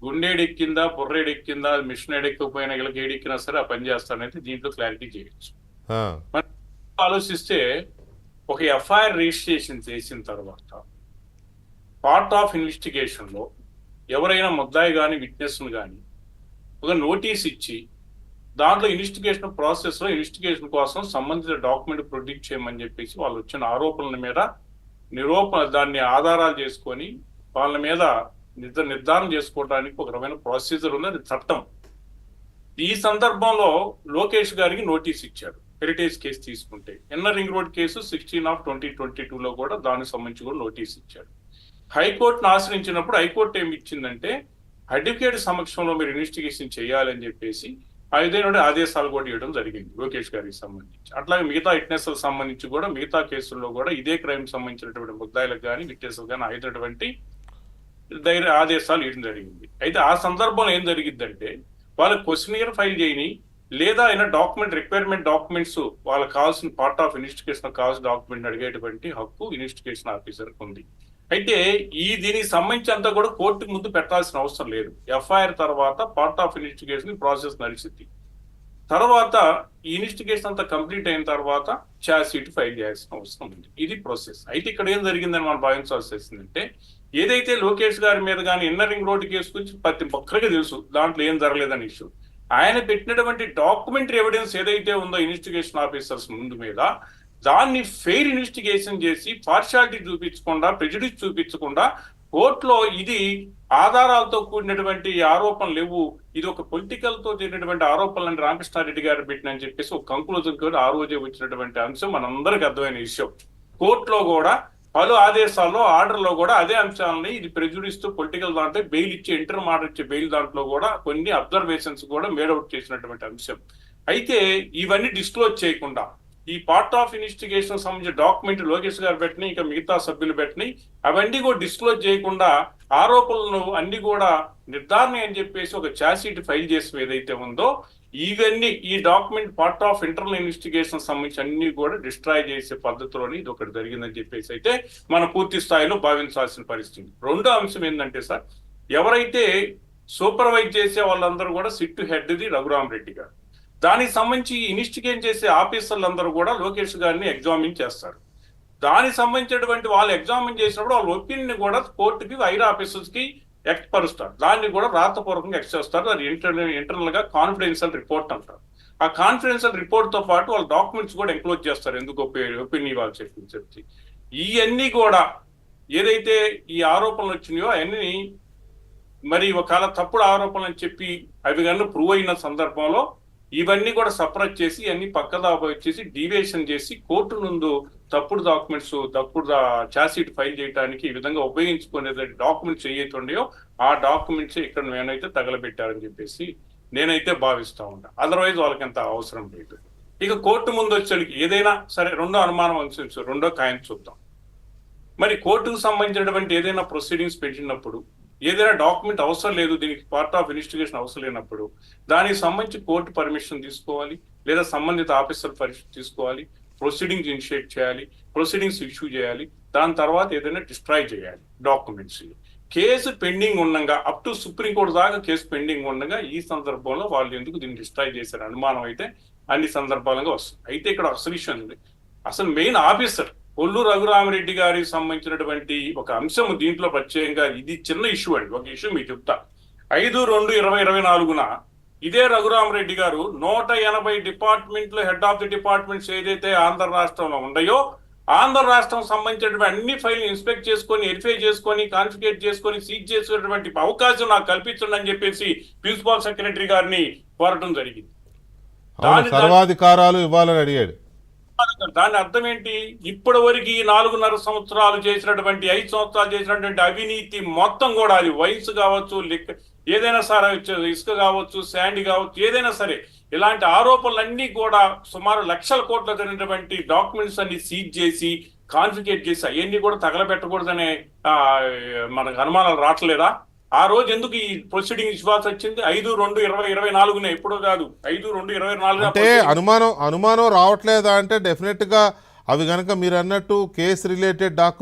గుండెడెక్కిందా బుర్రేడెక్కిందా machine ఎడెక్కిపోయినా వీళ్ళకి ఏడెక్కినా సరే ఆ పని చేస్తానైతే దీంట్లో క్లారిటీ చేయొచ్చు. మరి ఆలోచిస్తే ఒక ఎఫ్ఐఆర్ రిజిస్ట్రేషన్ చేసిన తర్వాత పార్ట్ ఆఫ్ ఇన్వెస్టిగేషన్ లో ఎవరైనా ముద్దాయి కానీ విట్నెస్ కానీ ఒక నోటీస్ ఇచ్చి దాంట్లో ఇన్వెస్టిగేషన్ ప్రాసెస్ లో ఇన్వెస్టిగేషన్ కోసం సంబంధిత డాక్యుమెంట్ ప్రొడ్యూస్ చేయమని చెప్పేసి వాళ్ళు వచ్చిన ఆరోపణల మీద దాన్ని ఆధారాలు చేసుకొని వాళ్ళ మీద నిర్ధారణ చేసుకోవడానికి ఒక రకమైన ప్రొసీజర్ ఉంది, అది చట్టం. ఈ సందర్భంలో లోకేష్ గారికి నోటీస్ ఇచ్చారు. హెరిటేజ్ కేసు తీసుకుంటే ఇన్నర్ రింగ్ రోడ్ కేసు 16/2022 కూడా దానికి సంబంధించి కూడా నోటీస్ ఇచ్చారు. హైకోర్టును ఆశ్రయించినప్పుడు హైకోర్టు ఏమి ఇచ్చిందంటే అడ్వకేట్ సమక్షంలో మీరు ఇన్వెస్టిగేషన్ చేయాలని చెప్పేసి ఐదేనుడి ఆదేశాలు కూడా ఇవ్వడం జరిగింది లోకేష్ గారికి సంబంధించి. అట్లాగే మిగతా విట్నెస్లకు సంబంధించి కూడా మిగతా కేసుల్లో కూడా ఇదే క్రైమ్ సంబంధించినటువంటి ముద్దాయిలకు కానీ విట్నెస్లకు కానీ అయినటువంటి ఆదేశాలు ఇవ్వడం జరిగింది. అయితే ఆ సందర్భంలో ఏం జరిగిందంటే వాళ్ళకి క్వశ్చనియర్ ఫైల్ చేయని లేదా అయినా డాక్యుమెంట్ రిక్వైర్మెంట్ డాక్యుమెంట్స్ వాళ్ళకి కావాల్సిన పార్ట్ ఆఫ్ ఇన్వెస్టిగేషన్ కావాల్సిన డాక్యుమెంట్ అడిగేటువంటి హక్కు ఇన్వెస్టిగేషన్ ఆఫీసర్కి ఉంది. అయితే దీనికి సంబంధించి అంతా కూడా కోర్టుకు ముందు పెట్టాల్సిన అవసరం లేదు. ఎఫ్ఐఆర్ తర్వాత పార్ట్ ఆఫ్ ఇన్వెస్టిగేషన్ ప్రాసెస్ నడిచింది. తర్వాత ఈ ఇన్వెస్టిగేషన్ అంతా కంప్లీట్ అయిన తర్వాత ఛార్జ్ షీట్ ఫైల్ చేయాల్సిన అవసరం ఉంది. ఇది ప్రాసెస్. అయితే ఇక్కడ ఏం జరిగిందని మనం భావించాల్సి వస్తుందంటే ఏదైతే లోకేష్ గారి మీద కానీ ఇన్నర్ రింగ్ రోడ్ కేసు గురించి ప్రతి ఒక్కరికి తెలుసు దాంట్లో ఏం జరగలేదని ఇష్యూ. ఆయన పెట్టినటువంటి డాక్యుమెంటరీ ఎవిడెన్స్ ఏదైతే ఉందో ఇన్వెస్టిగేషన్ ఆఫీసర్స్ ముందు మీద దాన్ని ఫెయిర్ ఇన్వెస్టిగేషన్ చేసి పార్షియాలిటీ చూపించకుండా ప్రెజుడిస్ చూపించకుండా కోర్టులో ఇది ఆధారాలతో కూడినటువంటి ఆరోపణలు లేవు, ఇది ఒక పొలిటికల్ తో చేసినటువంటి ఆరోపణలని రామకృష్ణారెడ్డి గారు పెట్టినని చెప్పేసి ఒక కంక్లూజన్ కూడా ఆ రోజే వచ్చినటువంటి అంశం మనందరికి అర్థమైన విషయం. కోర్టులో కూడా పలు ఆదేశాల్లో ఆర్డర్లో కూడా అదే అంశాలని ఇది ప్రెజుడిస్ తో పొలిటికల్ దాంట్లో బెయిల్ ఇచ్చే ఇంటర్ ఆర్డర్ ఇచ్చే బెయిల్ దాంట్లో కూడా కొన్ని అబ్జర్వేషన్స్ కూడా మేడౌట్ చేసినటువంటి అంశం. అయితే ఇవన్నీ డిస్క్లోజ్ చేయకుండా ఈ పార్ట్ ఆఫ్ ఇన్వెస్టిగేషన్ సంబంధించిన డాక్యుమెంట్ లోకేష్ గారు పెట్టిన ఇంకా మిగతా సభ్యులు పెట్టిన అవన్నీ కూడా డిస్క్లోజ్ చేయకుండా ఆరోపణలను అన్ని కూడా నిర్ధారణ అని చెప్పేసి ఒక ఛార్జ్ షీట్ ఫైల్ చేసి ఏదైతే ఉందో ఇవన్నీ ఈ document part of internal investigation సంబంధించి అన్ని కూడా డిస్ట్రాయ్ చేసే పద్ధతిలోని ఇది ఒకటి జరిగిందని చెప్పేసి అయితే మనం పూర్తి స్థాయిలో భావించాల్సిన పరిస్థితి. రెండో అంశం ఏంటంటే సార్, ఎవరైతే సూపర్వైజ్ చేసే వాళ్ళందరూ కూడా సిట్టు హెడ్ది రఘురామరెడ్డి గారు, దానికి సంబంధించి ఇన్వెస్టిగేట్ చేసే ఆఫీసర్లందరూ కూడా లోకేష్ గారిని ఎగ్జామిన్ చేస్తారు. దానికి సంబంధించినటువంటి వాళ్ళు ఎగ్జామిన్ చేసినప్పుడు వాళ్ళ ఒపీనియన్ కూడా కోర్టుకి హైర్ ఆఫీసర్స్ కి ఎక్స్పరుస్తారు. దాన్ని కూడా రాతపూర్వకంగా ఎక్స్ చేస్తారు. అది ఇంటర్నల్ గా కాన్ఫిడెన్షియల్ రిపోర్ట్ అంటారు. ఆ కాన్ఫిడెన్షియల్ రిపోర్ట్ తో పాటు వాళ్ళ డాక్యుమెంట్స్ కూడా ఎంక్లోజ్ చేస్తారు. ఎందుకు ఒపీనియన్ వాళ్ళు చెప్పి ఇవన్నీ కూడా ఏదైతే ఈ ఆరోపణలు వచ్చినాయో అవన్నీ మరి ఒకవేళ తప్పుడు ఆరోపణలు అని చెప్పి అవి కన్నా ప్రూవ్ అయిన సందర్భంలో ఇవన్నీ కూడా సపరేట్ చేసి అన్ని పక్కదాబా వచ్చేసి డీవియేషన్ చేసి కోర్టు ముందు తప్పుడు డాక్యుమెంట్స్ తప్పుడు ఛార్జ్ షీట్ ఫైల్ చేయడానికి ఈ విధంగా ఉపయోగించుకునే డాక్యుమెంట్స్ ఏవైతే ఉన్నాయో ఆ డాక్యుమెంట్స్ ఇక్కడ నేనైతే తగలబెట్టారని చెప్పేసి నేనైతే భావిస్తా ఉంటా. అదర్వైజ్ వాళ్ళకి ఎంత అవసరం లేదు. ఇక కోర్టు ముందు వచ్చేకి ఏదైనా సరే రెండో అనుమానం అనుసరించు రెండో కాయం చూద్దాం. మరి కోర్టుకు సంబంధించినటువంటి ఏదైనా ప్రొసీడింగ్స్ పెట్టినప్పుడు ఏదైనా డాక్యుమెంట్ అవసరం లేదు, దీనికి పార్ట్ ఆఫ్ ఇన్వెస్టిగేషన్ అవసరం లేనప్పుడు దానికి సంబంధించి కోర్టు పర్మిషన్ తీసుకోవాలి, లేదా సంబంధిత ఆఫీసర్ పర్మిషన్ తీసుకోవాలి, ప్రొసీడింగ్స్ ఇనిషియేట్ చేయాలి, ప్రొసీడింగ్స్ ఇష్యూ చేయాలి, దాని తర్వాత ఏదైనా డిస్ట్రాయ్ చేయాలి డాక్యుమెంట్స్. కేసు పెండింగ్ ఉండగా అప్ టు సుప్రీంకోర్టు దాకా కేసు పెండింగ్ ఉండగా ఈ సందర్భంలో వాళ్ళు ఎందుకు దీన్ని డిస్ట్రాయ్ చేశారు అనుమానం అయితే అన్ని సందర్భాలుగా వస్తుంది. అయితే ఇక్కడ అసలు విషయం ఉంది, అసలు మెయిన్ ఆఫీసర్ కొల్లు రఘురామరెడ్డి గారికి సంబంధించినటువంటి ఒక అంశం దీంట్లో ప్రత్యేకంగా ఇది చిన్న ఇష్యూ అండి. ఒక ఇష్యూ మీకు చెప్తా. 5/2/2024 ఇదే రఘురామరెడ్డి గారు 180 డిపార్ట్మెంట్లు హెడ్ ఆఫ్ ది డిపార్ట్మెంట్స్ ఏదైతే ఆంధ్ర రాష్ట్రంలో ఉన్నాయో ఆంధ్ర రాష్ట్రం సంబంధించినటువంటి అన్ని ఫైల్ ఇన్స్పెక్ట్ చేసుకొని వెరిఫై చేసుకొని కాన్ఫిగరేట్ చేసుకొని సీజ్ చేసేటువంటి అవకాశం నాకు కల్పించండి అని చెప్పేసి ప్రిన్సిపల్ సెక్రటరీ గారిని కోరటం జరిగింది. సర్వాధికారాలు ఇవ్వాలని అడిగాడు. దాని అర్థం ఏంటి? ఇప్పటి వరకు ఈ 4.5 సంవత్సరాలు చేసినటువంటి 5 సంవత్సరాలు చేసినటువంటి అవినీతి మొత్తం కూడా అది వయసు కావచ్చు, ఏదైనా సరే ఇసుక కావచ్చు, శాండ్ కావచ్చు, ఏదైనా సరే ఇలాంటి ఆరోపణలన్నీ కూడా సుమారు లక్షల కోట్ల జరిగినటువంటి డాక్యుమెంట్స్ అన్ని సీజ్ చేసి కాన్ఫిగరేట్ చేసి అవన్నీ కూడా తగలబెట్టకూడదనే మనకు అనుమానాలు రావట్లేదా? ఆ రోజు ఎందుకు ఈ ప్రొసీడింగ్ విశ్వాసం వచ్చింది? 5/2/2024 ఎప్పుడో కాదు, 5/2/24. అంటే అనుమానం రావట్లేదా అంటే డెఫినెట్ గా అవి కనుక మీరు అన్నట్టు కేసు రిలేటెడ్ డాక్యుమెంట్